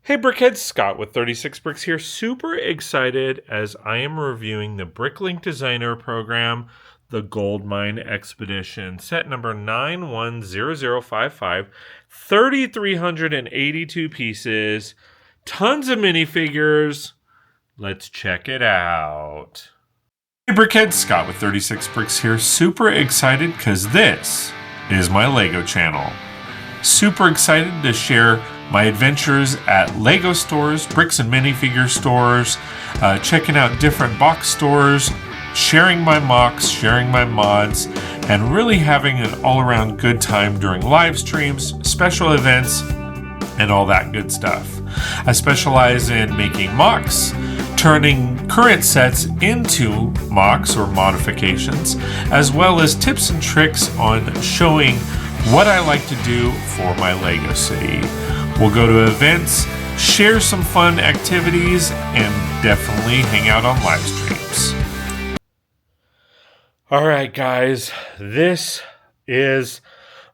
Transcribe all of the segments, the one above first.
Hey Brickheads, Scott with 36 Bricks here. Super excited as I am reviewing the Bricklink Designer Program, the Gold Mine Expedition, set number 910055, 3,382 pieces, tons of minifigures. Let's check it out. Hey Brickheads, Scott with 36 Bricks here. Super excited because this is my LEGO channel. Super excited to share my adventures at LEGO stores, bricks and minifigure stores, checking out different box stores, sharing my mocks, sharing my mods, and really having an all-around good time during live streams, special events, and all that good stuff. I specialize in making mocks, turning current sets into mocks or modifications, as well as tips and tricks on showing what I like to do for my LEGO city. We'll go to events, share some fun activities, and definitely hang out on live streams. All right, guys, this is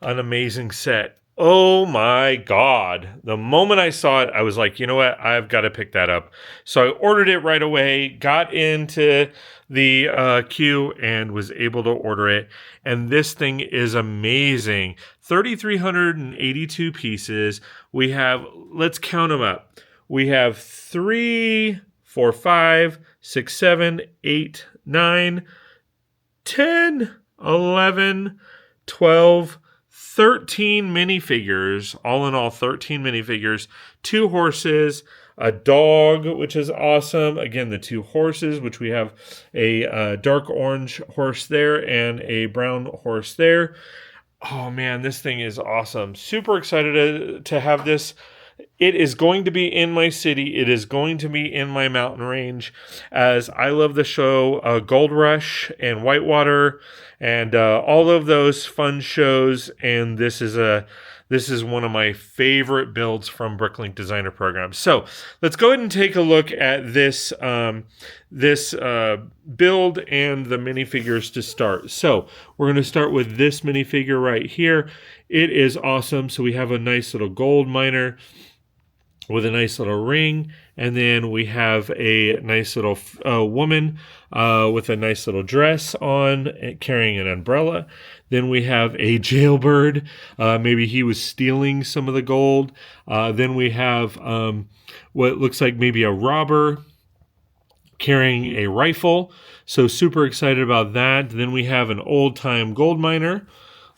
an amazing set. Oh my God. The moment I saw it, I was like, you know what? I've got to pick that up. So I ordered it right away, got into the queue and was able to order it. And this thing is amazing. 3,382 pieces. We have, let's count them up. We have 3, 4, 5, 6, 7, 8, 9, 10, 11, 12, 13 minifigures, all in all 13 minifigures, 2 horses, a dog, which is awesome. Again, the 2 horses, which we have a dark orange horse there and a brown horse there. Oh man, this thing is awesome. Super excited to have this. It is going to be in my city. It is going to be in my mountain range, as I love the show Gold Rush and Whitewater and all of those fun shows. And this is one of my favorite builds from Bricklink Designer Program. So let's go ahead and take a look at this build and the minifigures to start. So we're going to start with this minifigure right here. It is awesome. So we have a nice little gold miner with a nice little ring, and then we have a nice little woman with a nice little dress on, carrying an umbrella. Then we have a jailbird. Maybe he was stealing some of the gold. Then we have what looks like maybe a robber carrying a rifle. So super excited about that. Then we have an old-time gold miner.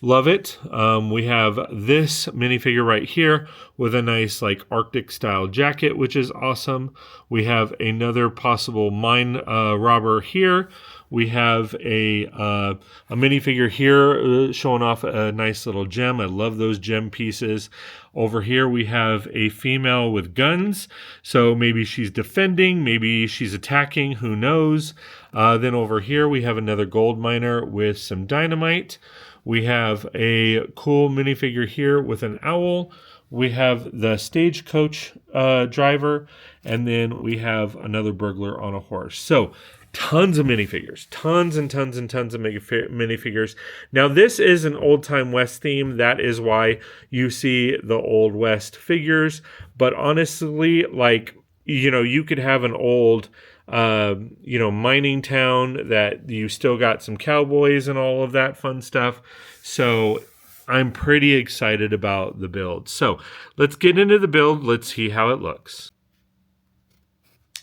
Love it. We have this minifigure right here with a nice like Arctic style jacket, which is awesome. We have another possible mine robber here. We have a minifigure here showing off a nice little gem. I love those gem pieces. Over here we have a female with guns. So maybe she's defending, maybe she's attacking, who knows. Then over here we have another gold miner with some dynamite. We have a cool minifigure here with an owl. We have the Stagecoach driver, and then we have another burglar on a horse. So tons of minifigures, tons and tons and tons of minifigures. Now this is an old time West theme. That is why you see the old West figures. But honestly, like, you know, you could have an old mining town that you still got some cowboys and all of that fun stuff. So I'm pretty excited about the build. So let's get into the build. Let's see how it looks.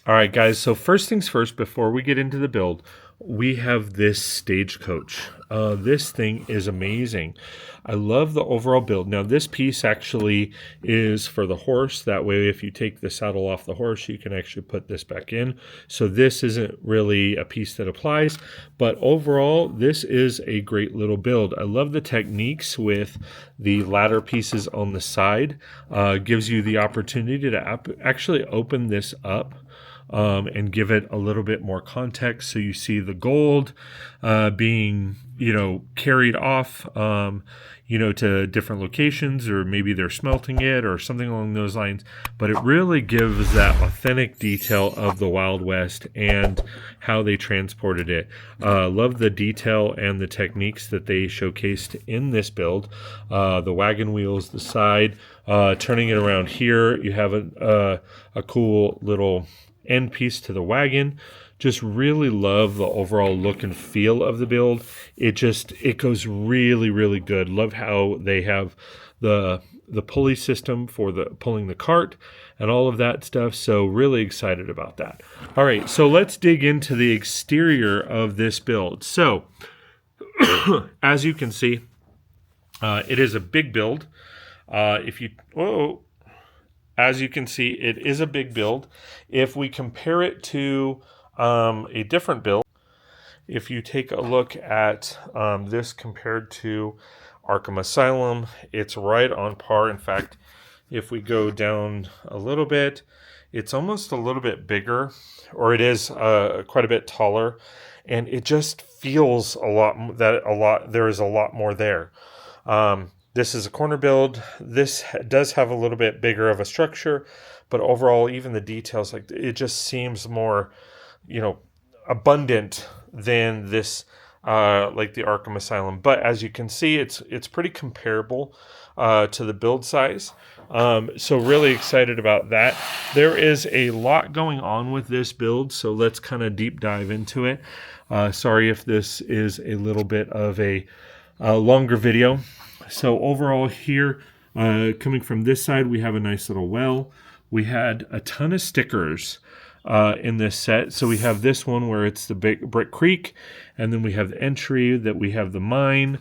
All right, guys. So first things first, before we get into the build, we have this Stagecoach. This thing is amazing. I love the overall build. Now, this piece actually is for the horse. That way, if you take the saddle off the horse, you can actually put this back in. So this isn't really a piece that applies. But overall, this is a great little build. I love the techniques with the ladder pieces on the side. Gives you the opportunity to actually open this up. And give it a little bit more context. So you see the gold being, carried off, to different locations, or maybe they're smelting it or something along those lines. But it really gives that authentic detail of the Wild West and how they transported it. Love the detail and the techniques that they showcased in this build. The wagon wheels, the side, turning it around here. You have a cool little end piece to the wagon. Just really love the overall look and feel of the build. It goes really, really good. Love how they have the pulley system for pulling the cart and all of that stuff. So really excited about that. All right, so let's dig into the exterior of this build. So as you can see, it is a big build. As you can see, it is a big build. If we compare it to a different build, if you take a look at this compared to Arkham Asylum, it's right on par. In fact, if we go down a little bit, it's almost a little bit bigger, or it is quite a bit taller, and it just feels there is a lot more there. This is a corner build. This does have a little bit bigger of a structure, but overall, even the details, like it just seems more, abundant than this, like the Arkham Asylum. But as you can see, it's pretty comparable to the build size. So really excited about that. There is a lot going on with this build, so let's kind of deep dive into it. Sorry if this is a little bit of a longer video. So overall here, coming from this side, we have a nice little well. We had a ton of stickers in this set. So we have this one where it's the Brick Creek, and then we have the entry that we have the mine,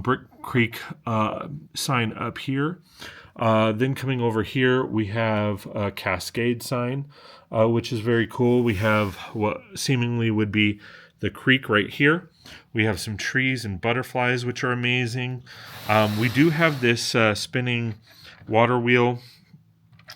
Brick Creek sign up here. Then coming over here, we have a Cascade sign, which is very cool. We have what seemingly would be the creek right here. We have some trees and butterflies, which are amazing. We do have this spinning water wheel,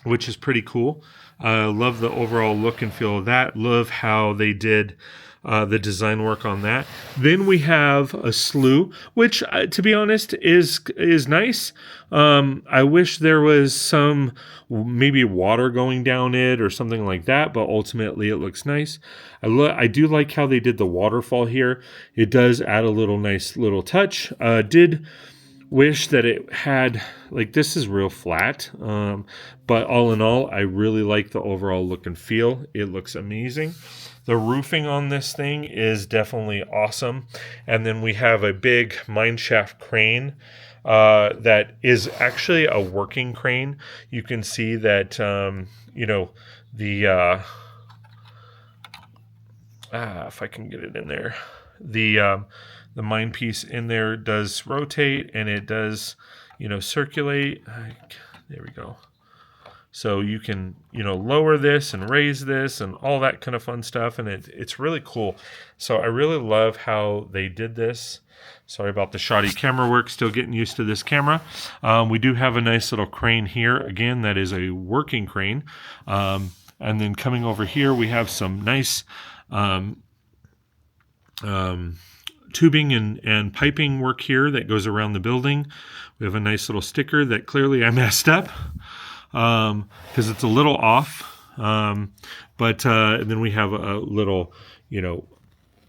which is pretty cool. Love the overall look and feel of that. Love how they did the design work on that. Then we have a slough, which, to be honest, is nice. I wish there was some maybe water going down it or something like that, but ultimately it looks nice. I do like how they did the waterfall here. It does add a nice little touch. Did wish that it had, like, this is real flat, but all in all, I really like the overall look and feel. It looks amazing. The roofing on this thing is definitely awesome. And then we have a big mineshaft crane that is actually a working crane. You can see that, if I can get it in there, the mine piece in there does rotate, and it does, circulate. There we go. So you can, lower this and raise this and all that kind of fun stuff. And it's really cool. So I really love how they did this. Sorry about the shoddy camera work, still getting used to this camera. We do have a nice little crane here. Again, that is a working crane. And then coming over here, we have some nice tubing and piping work here that goes around the building. We have a nice little sticker that clearly I messed up because it's a little off. But then we have a little,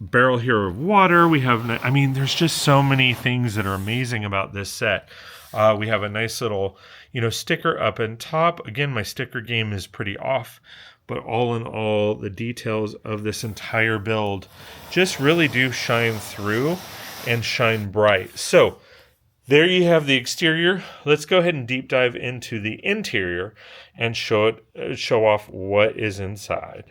barrel here of water. We have, there's just so many things that are amazing about this set. We have a nice little, sticker up and top. Again, my sticker game is pretty off, but all in all, the details of this entire build just really do shine through and shine bright. So there you have the exterior. Let's go ahead and deep dive into the interior and show off what is inside.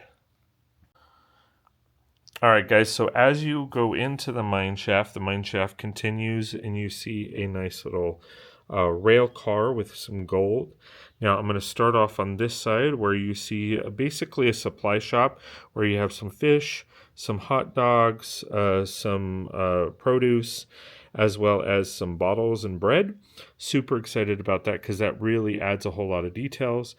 All right, guys, so as you go into the mine shaft continues, and you see a nice little rail car with some gold. Now, I'm going to start off on this side where you see basically a supply shop where you have some fish, some hot dogs, some produce, as well as some bottles and bread. Super excited about that because that really adds a whole lot of details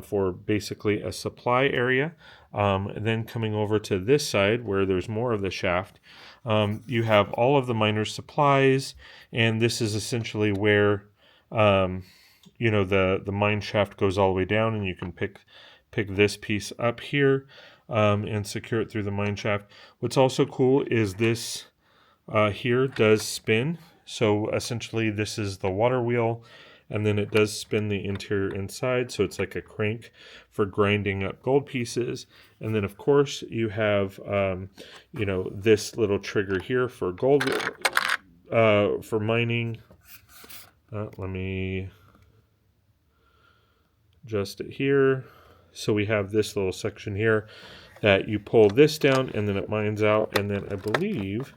for basically a supply area. And then coming over to this side where there's more of the shaft, you have all of the miner's supplies, and this is essentially where you know, the mine shaft goes all the way down, and you can pick this piece up here and secure it through the mine shaft. What's also cool is this here does spin. So essentially this is the water wheel, and then it does spin the interior inside. So it's like a crank for grinding up gold pieces. And then of course you have, you know, this little trigger here for gold, for mining. Let me adjust it here. So we have this little section here that you pull this down and then it mines out. And then I believe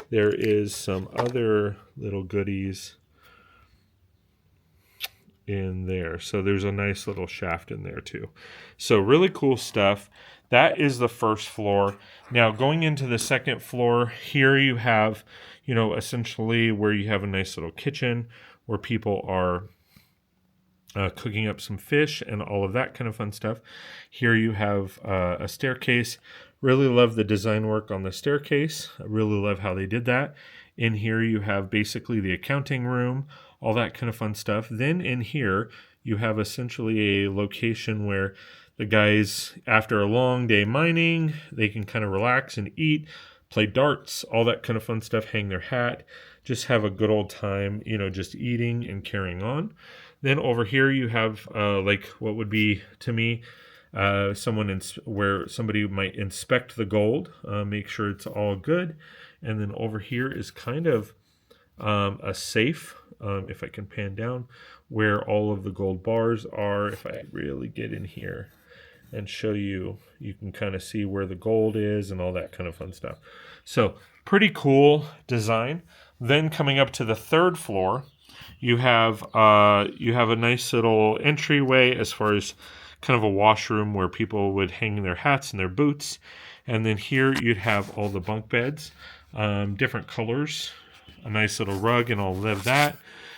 there is some other little goodies in there. So there's a nice little shaft in there too. So really cool stuff. That is the first floor. Now going into the second floor, here you have, you know, essentially where you have a nice little kitchen where people are cooking up some fish and all of that kind of fun stuff. Here you have a staircase. Really love the design work on the staircase. I really love how they did that. In here you have basically the accounting room, all that kind of fun stuff. Then in here you have essentially a location where the guys, after a long day mining, they can kind of relax and eat, play darts, all that kind of fun stuff, hang their hat, just have a good old time, you know, just eating and carrying on. Then over here you have like what would be to me where somebody might inspect the gold, make sure it's all good. And then over here is kind of a safe, if I can pan down, where all of the gold bars are. If I really get in here and show you, you can kind of see where the gold is and all that kind of fun stuff. So pretty cool design. Then coming up to the third floor, you have a nice little entryway as far as kind of a washroom where people would hang their hats and their boots. And then here you'd have all the bunk beds, different colors, a nice little rug and all of that,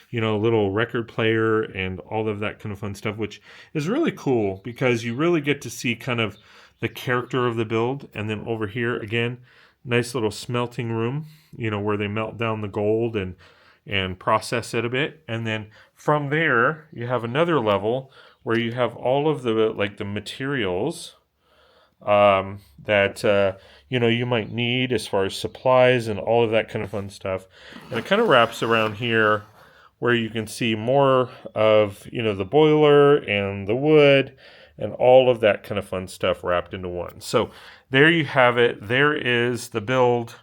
you know, a little record player and all of that kind of fun stuff, which is really cool because you really get to see kind of the character of the build. And then over here, again, nice little smelting room, you know, where they melt down the gold and process it a bit. And then from there, you have another level where you have all of the, like the materials that, you know, you might need as far as supplies and all of that kind of fun stuff. And it kind of wraps around here where you can see more of, you know, the boiler and the wood and all of that kind of fun stuff wrapped into one. So there you have it. There is the build.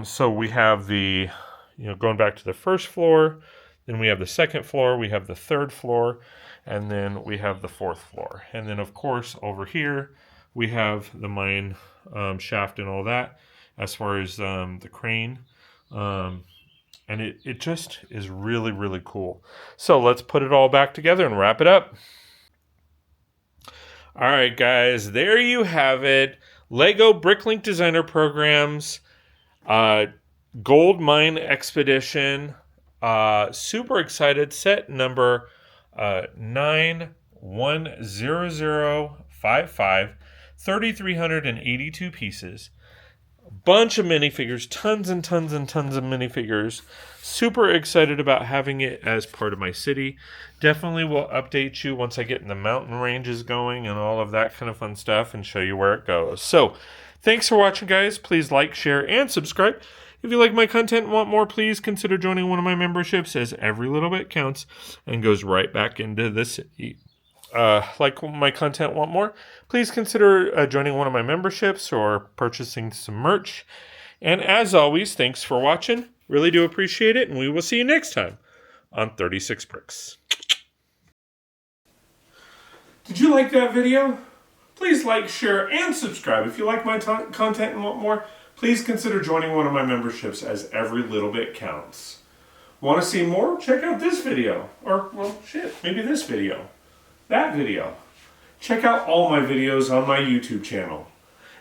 So we have the, you know, going back to the first floor, then we have the second floor, we have the third floor, and then we have the fourth floor. And then, of course, over here, we have the mine shaft and all that as far as the crane. And it just is really, really cool. So let's put it all back together and wrap it up. All right, guys, there you have it. Lego Bricklink Designer Programs, Gold Mine Expedition. Super excited. Set number 910055, 3,382 pieces. Bunch of minifigures, tons and tons and tons of minifigures. Super excited about having it as part of my city. Definitely will update you once I get in the mountain ranges going and all of that kind of fun stuff and show you where it goes. So, thanks for watching, guys. Please like, share, and subscribe. If you like my content and want more, please consider joining one of my memberships, as every little bit counts and goes right back into the city. Like my content, want more, please consider joining one of my memberships or purchasing some merch. And as always, thanks for watching. Really do appreciate it, and we will see you next time on 36 Bricks. Did you like that video? Please like, share, and subscribe. If you like my content and want more, please consider joining one of my memberships, as every little bit counts. Want to see more? Check out this video. Or, well, shit, maybe this video. That video. Check out all my videos on my YouTube channel.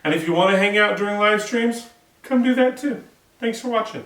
And if you want to hang out during live streams, come do that too. Thanks for watching.